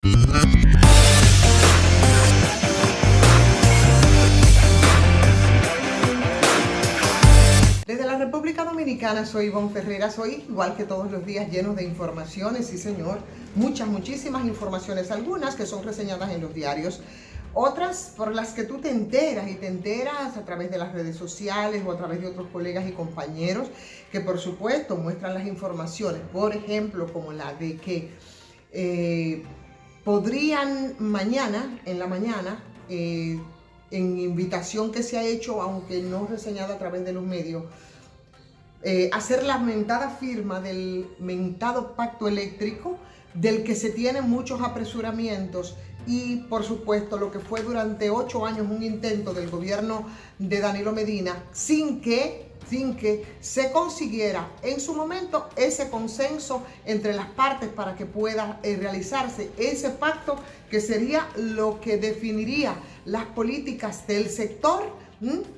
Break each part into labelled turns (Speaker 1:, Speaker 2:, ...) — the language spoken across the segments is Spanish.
Speaker 1: Desde la República Dominicana soy Ivonne Ferreira, soy igual que todos los días llenos de informaciones, sí señor, muchísimas informaciones, algunas que son reseñadas en los diarios, otras por las que tú te enteras a través de las redes sociales o a través de otros colegas y compañeros que por supuesto muestran las informaciones, por ejemplo como la de que podrían mañana, en la mañana, en invitación que se ha hecho, aunque no reseñada a través de los medios, hacer la mentada firma del mentado pacto eléctrico, del que se tienen muchos apresuramientos y por supuesto lo que fue durante 8 años un intento del gobierno de Danilo Medina sin que se consiguiera en su momento ese consenso entre las partes para que pueda realizarse ese pacto que sería lo que definiría las políticas del sector,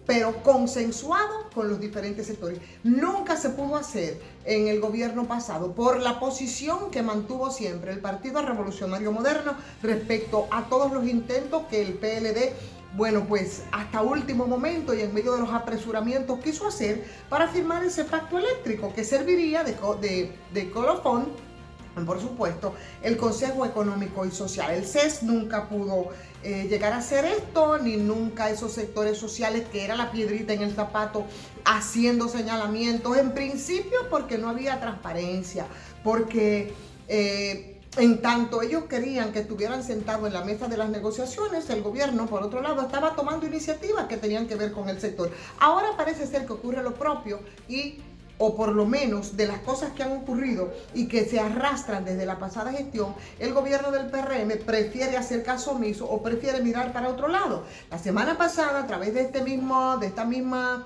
Speaker 1: pero consensuado con los diferentes sectores. Nunca se pudo hacer en el gobierno pasado por la posición que mantuvo siempre el Partido Revolucionario Moderno respecto a todos los intentos que el PLD, bueno, pues hasta último momento y en medio de los apresuramientos quiso hacer para firmar ese pacto eléctrico que serviría de colofón, por supuesto, el Consejo Económico y Social. El CES nunca pudo llegar a hacer esto, ni nunca esos sectores sociales que era la piedrita en el zapato haciendo señalamientos, en principio porque no había transparencia, porque en tanto ellos querían que estuvieran sentados en la mesa de las negociaciones, el gobierno, por otro lado, estaba tomando iniciativas que tenían que ver con el sector. Ahora parece ser que ocurre lo propio o por lo menos de las cosas que han ocurrido y que se arrastran desde la pasada gestión, el gobierno del PRM prefiere hacer caso omiso o prefiere mirar para otro lado. La semana pasada, a través de esta misma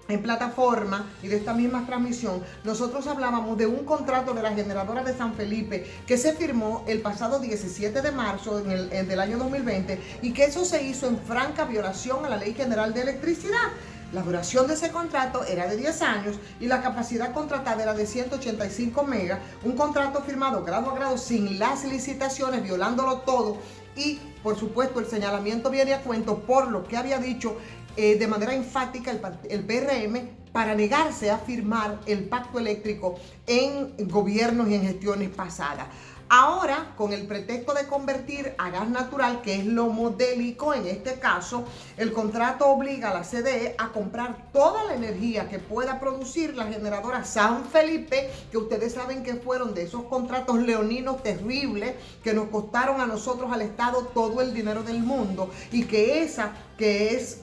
Speaker 1: en plataforma y de esta misma transmisión, nosotros hablábamos de un contrato de la generadora de San Felipe que se firmó el pasado 17 de marzo del año 2020 y que eso se hizo en franca violación a la Ley General de Electricidad. La duración de ese contrato era de 10 años y la capacidad contratada era de 185 megas, un contrato firmado grado a grado sin las licitaciones, violándolo todo y por supuesto el señalamiento viene a cuento por lo que había dicho de manera enfática el PRM para negarse a firmar el pacto eléctrico en gobiernos y en gestiones pasadas. Ahora, con el pretexto de convertir a gas natural, que es lo modélico en este caso, el contrato obliga a la CDE a comprar toda la energía que pueda producir la generadora San Felipe, que ustedes saben que fueron de esos contratos leoninos terribles que nos costaron a nosotros, al Estado, todo el dinero del mundo, y que esa que es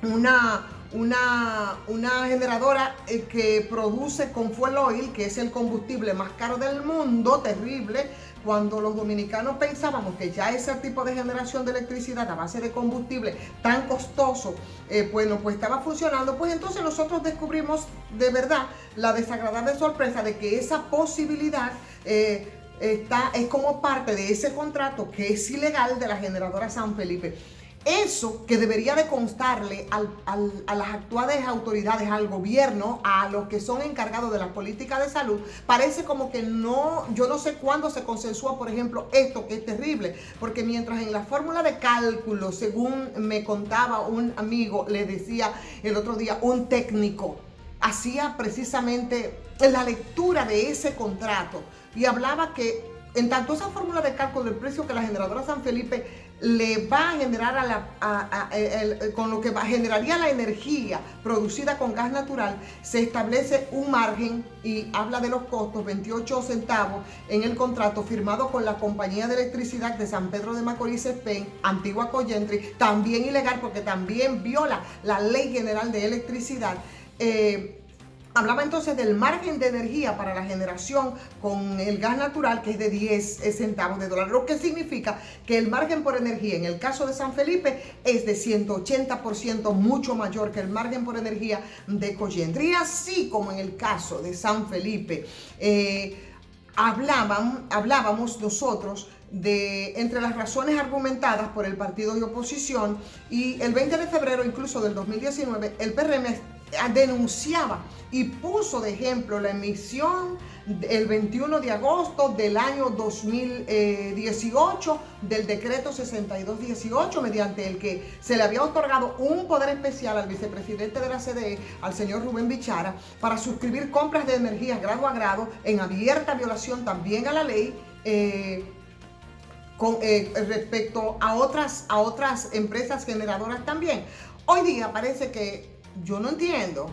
Speaker 1: una generadora que produce con fuel oil, que es el combustible más caro del mundo, terrible, cuando los dominicanos pensábamos que ya ese tipo de generación de electricidad a base de combustible tan costoso, bueno, pues estaba funcionando, pues entonces nosotros descubrimos de verdad la desagradable sorpresa de que esa posibilidad es como parte de ese contrato que es ilegal de la generadora San Felipe. Eso que debería de constarle a las actuales autoridades, al gobierno, a los que son encargados de la política de salud, parece como que no, yo no sé cuándo se consensúa, por ejemplo, esto que es terrible, porque mientras en la fórmula de cálculo, según me contaba un amigo, le decía el otro día, un técnico, hacía precisamente la lectura de ese contrato y hablaba que en tanto esa fórmula de cálculo del precio que la generadora San Felipe le va a generar con lo que generaría la energía producida con gas natural, se establece un margen y habla de los costos, 28 centavos en el contrato firmado con la Compañía de Electricidad de San Pedro de Macorís, Spain, antigua Cogentry, también ilegal porque también viola la Ley General de Electricidad. Hablaba entonces del margen de energía para la generación con el gas natural, que es de 10 centavos de dólar, lo que significa que el margen por energía en el caso de San Felipe es de 180%, mucho mayor que el margen por energía de Cogentry. Así como en el caso de San Felipe, hablábamos nosotros de entre las razones argumentadas por el partido de oposición, y el 20 de febrero incluso del 2019 el PRM denunciaba y puso de ejemplo la emisión el 21 de agosto del año 2018 del decreto 6218, mediante el que se le había otorgado un poder especial al vicepresidente de la CDE, al señor Rubén Bichara, para suscribir compras de energías grado a grado en abierta violación también a la ley, respecto a otras empresas generadoras también. Hoy día parece que yo no entiendo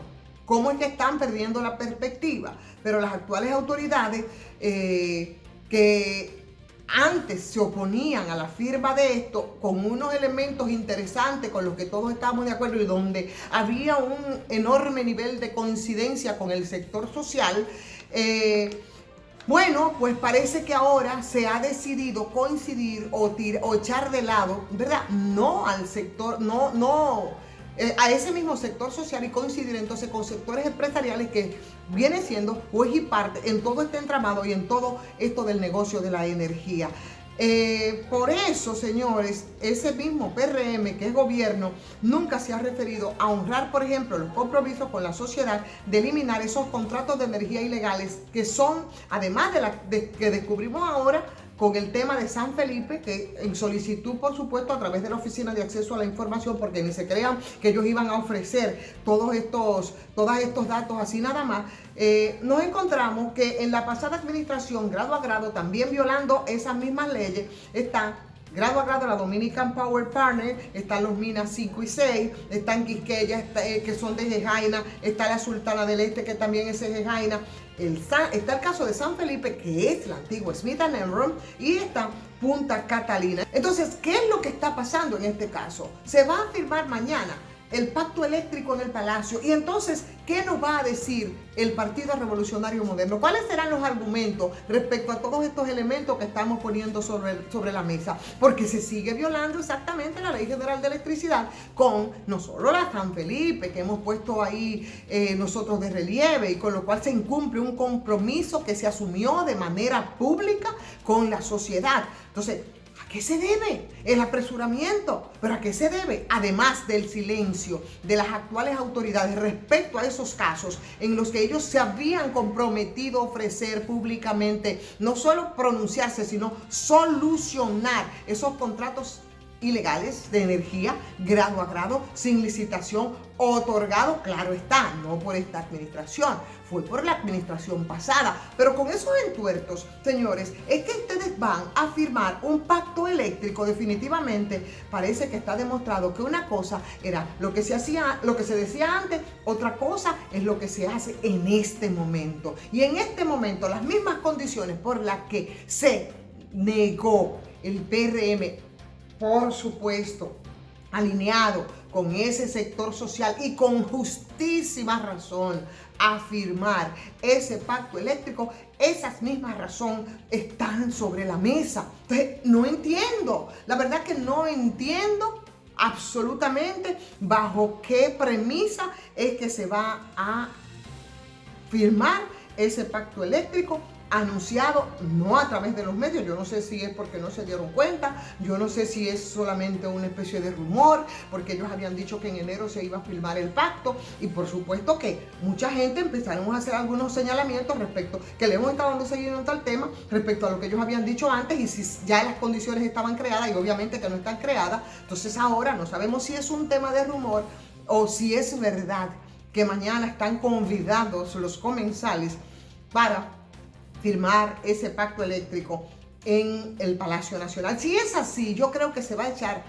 Speaker 1: cómo es que están perdiendo la perspectiva, pero las actuales autoridades que antes se oponían a la firma de esto con unos elementos interesantes con los que todos estábamos de acuerdo y donde había un enorme nivel de coincidencia con el sector social, bueno, pues parece que ahora se ha decidido coincidir o echar de lado, ¿verdad? No al sector, a ese mismo sector social, y coincidir entonces con sectores empresariales que viene siendo juez y parte en todo este entramado y en todo esto del negocio de la energía. Por eso, señores, ese mismo PRM, que es gobierno, nunca se ha referido a honrar, por ejemplo, los compromisos con la sociedad de eliminar esos contratos de energía ilegales que son, además de que descubrimos ahora con el tema de San Felipe, que en solicitud, por supuesto, a través de la Oficina de Acceso a la Información, porque ni se crean que ellos iban a ofrecer todos estos datos así nada más, nos encontramos que en la pasada administración, grado a grado, también violando esas mismas leyes, están grado a grado la Dominican Power Partner, están los Minas 5 y 6, están Quisqueya, que son de Jejaina, está la Sultana del Este, que también es de Jejaina, está el caso de San Felipe, que es la antigua Smith & Enron, y está Punta Catalina. Entonces, ¿qué es lo que está pasando en este caso? Se va a firmar mañana el pacto eléctrico en el Palacio, y entonces, ¿qué nos va a decir el Partido Revolucionario Moderno? ¿Cuáles serán los argumentos respecto a todos estos elementos que estamos poniendo sobre la mesa? Porque se sigue violando exactamente la Ley General de Electricidad con no solo la San Felipe, que hemos puesto ahí nosotros de relieve, y con lo cual se incumple un compromiso que se asumió de manera pública con la sociedad. Entonces, ¿a qué se debe el apresuramiento? ¿Pero a qué se debe? Además del silencio de las actuales autoridades respecto a esos casos en los que ellos se habían comprometido a ofrecer públicamente, no solo pronunciarse, sino solucionar esos contratos ilegales de energía grado a grado, sin licitación, otorgado, claro está, no por esta administración, fue por la administración pasada. Pero con esos entuertos, señores, es que ustedes van a firmar un pacto eléctrico. Definitivamente parece que está demostrado que una cosa era lo que se hacía, lo que se decía antes, otra cosa es lo que se hace en este momento. Y en este momento, las mismas condiciones por las que se negó el PRM, por supuesto, alineado con ese sector social y con justísima razón, a firmar ese pacto eléctrico, esas mismas razones están sobre la mesa. Entonces, no entiendo, la verdad que no entiendo absolutamente bajo qué premisa es que se va a firmar ese pacto eléctrico, anunciado no a través de los medios. Yo no sé si es porque no se dieron cuenta, yo no sé si es solamente una especie de rumor, porque ellos habían dicho que en enero se iba a firmar el pacto, y por supuesto que mucha gente empezaremos a hacer algunos señalamientos respecto, que le hemos estado dando seguimiento al tema, respecto a lo que ellos habían dicho antes, y si ya las condiciones estaban creadas, y obviamente que no están creadas. Entonces ahora no sabemos si es un tema de rumor o si es verdad que mañana están convidados los comensales para firmar ese pacto eléctrico en el Palacio Nacional. Si es así, yo creo que se va a echar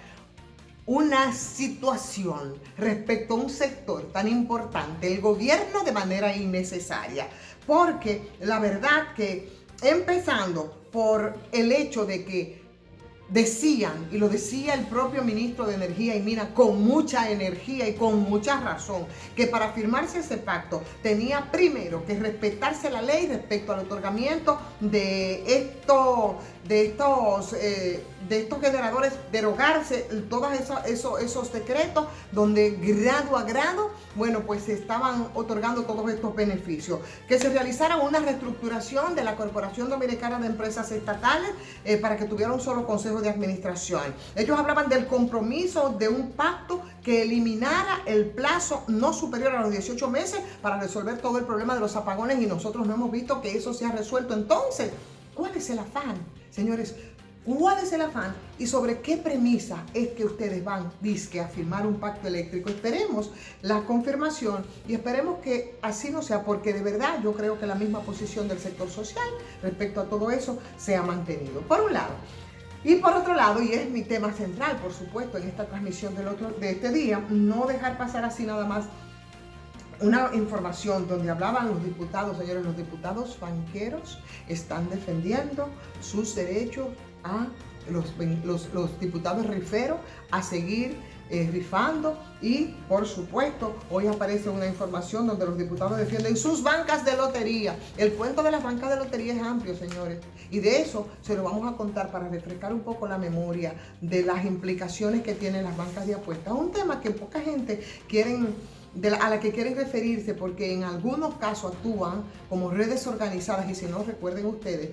Speaker 1: una situación respecto a un sector tan importante, el gobierno, de manera innecesaria, porque la verdad que, empezando por el hecho de que decían, y lo decía el propio ministro de Energía y Minas con mucha energía y con mucha razón, que para firmarse ese pacto tenía primero que respetarse la ley respecto al otorgamiento de estos generadores, derogarse todos esos decretos donde grado a grado, bueno, pues se estaban otorgando todos estos beneficios, que se realizara una reestructuración de la Corporación Dominicana de Empresas Estatales para que tuviera un solo consejo consejo de administración. Ellos hablaban del compromiso de un pacto que eliminara el plazo no superior a los 18 meses para resolver todo el problema de los apagones, y nosotros no hemos visto que eso se ha resuelto. Entonces, ¿cuál es el afán, señores? ¿Cuál es el afán y sobre qué premisa es que ustedes van, dizque, a firmar un pacto eléctrico? Esperemos la confirmación y esperemos que así no sea, porque de verdad yo creo que la misma posición del sector social respecto a todo eso se ha mantenido, por un lado. Y por otro lado, y es mi tema central, por supuesto, en esta transmisión de este día, no dejar pasar así nada más una información donde hablaban los diputados. Señores, los diputados banqueros están defendiendo sus derechos a los diputados riferos a seguir rifando, y por supuesto hoy aparece una información donde los diputados defienden sus bancas de lotería. El cuento de las bancas de lotería es amplio, señores, y de eso se lo vamos a contar para refrescar un poco la memoria de las implicaciones que tienen las bancas de apuestas. Un tema que poca gente a la que quieren referirse, porque en algunos casos actúan como redes organizadas. Y si no, recuerden ustedes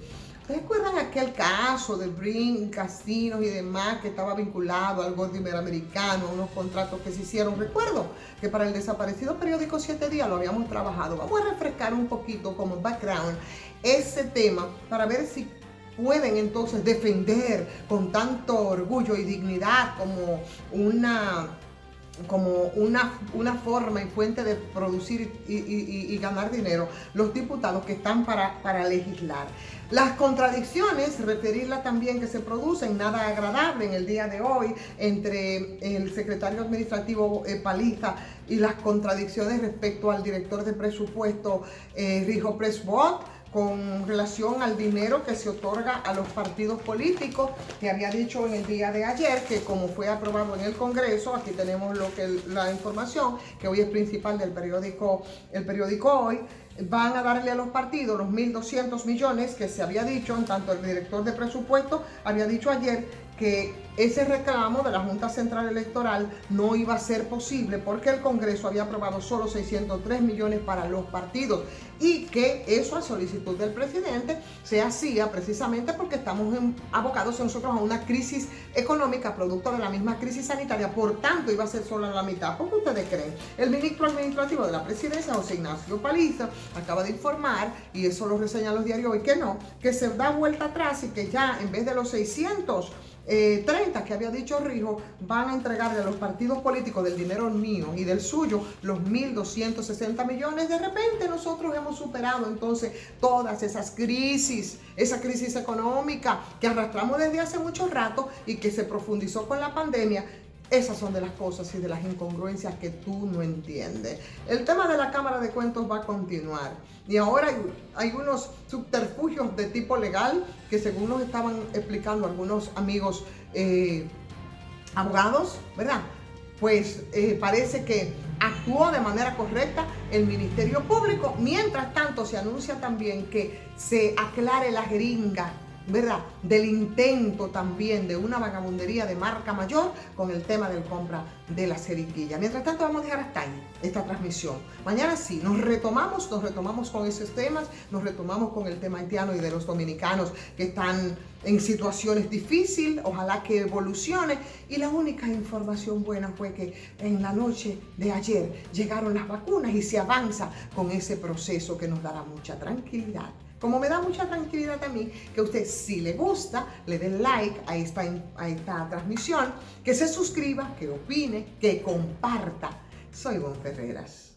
Speaker 1: recuerdan aquel caso de Brin, casinos y demás que estaba vinculado al Gold Iberoamericano, a unos contratos que se hicieron. Recuerdo que para el desaparecido periódico 7 días lo habíamos trabajado. Vamos a refrescar un poquito como background ese tema para ver si pueden entonces defender con tanto orgullo y dignidad como una forma y fuente de producir y ganar dinero los diputados que están para legislar. Las contradicciones, referirla también, que se producen, nada agradable en el día de hoy entre el secretario administrativo Paliza y las contradicciones respecto al director de presupuesto Rijo Presbot, con relación al dinero que se otorga a los partidos políticos, que había dicho en el día de ayer que como fue aprobado en el Congreso, aquí tenemos la información que hoy es principal del periódico, el periódico Hoy, van a darle a los partidos los 1.200 millones que se había dicho. En tanto, el director de presupuesto había dicho ayer que ese reclamo de la Junta Central Electoral no iba a ser posible porque el Congreso había aprobado solo 603 millones para los partidos, y que eso, a solicitud del presidente, se hacía precisamente porque estamos abocados nosotros a una crisis económica producto de la misma crisis sanitaria. Por tanto, iba a ser solo la mitad. ¿Por qué ustedes creen? El ministro administrativo de la presidencia, José Ignacio Paliza, acaba de informar, y eso lo reseñan los diarios hoy, que se da vuelta atrás y que ya en vez de los 630 que había dicho Rijo, van a entregarle a los partidos políticos del dinero mío y del suyo los 1.260 millones. De repente nosotros hemos superado entonces todas esas crisis, esa crisis económica que arrastramos desde hace mucho rato y que se profundizó con la pandemia. Esas son de las cosas y de las incongruencias que tú no entiendes. El tema de la Cámara de Cuentos va a continuar. Y ahora hay unos subterfugios de tipo legal que, según nos estaban explicando algunos amigos abogados, ¿verdad? Pues parece que actuó de manera correcta el Ministerio Público. Mientras tanto, se anuncia también que se aclare la jeringa, ¿verdad?, del intento también de una vagabundería de marca mayor con el tema del compra de la jeringuilla. Mientras tanto, vamos a dejar hasta ahí esta transmisión. Mañana sí, nos retomamos con esos temas, nos retomamos con el tema haitiano y de los dominicanos que están en situaciones difíciles. Ojalá que evolucione. Y la única información buena fue que en la noche de ayer llegaron las vacunas y se avanza con ese proceso que nos dará mucha tranquilidad. Como me da mucha tranquilidad a mí que a usted, si le gusta, le dé like a esta transmisión, que se suscriba, que opine, que comparta. Soy Ivonne Ferreras.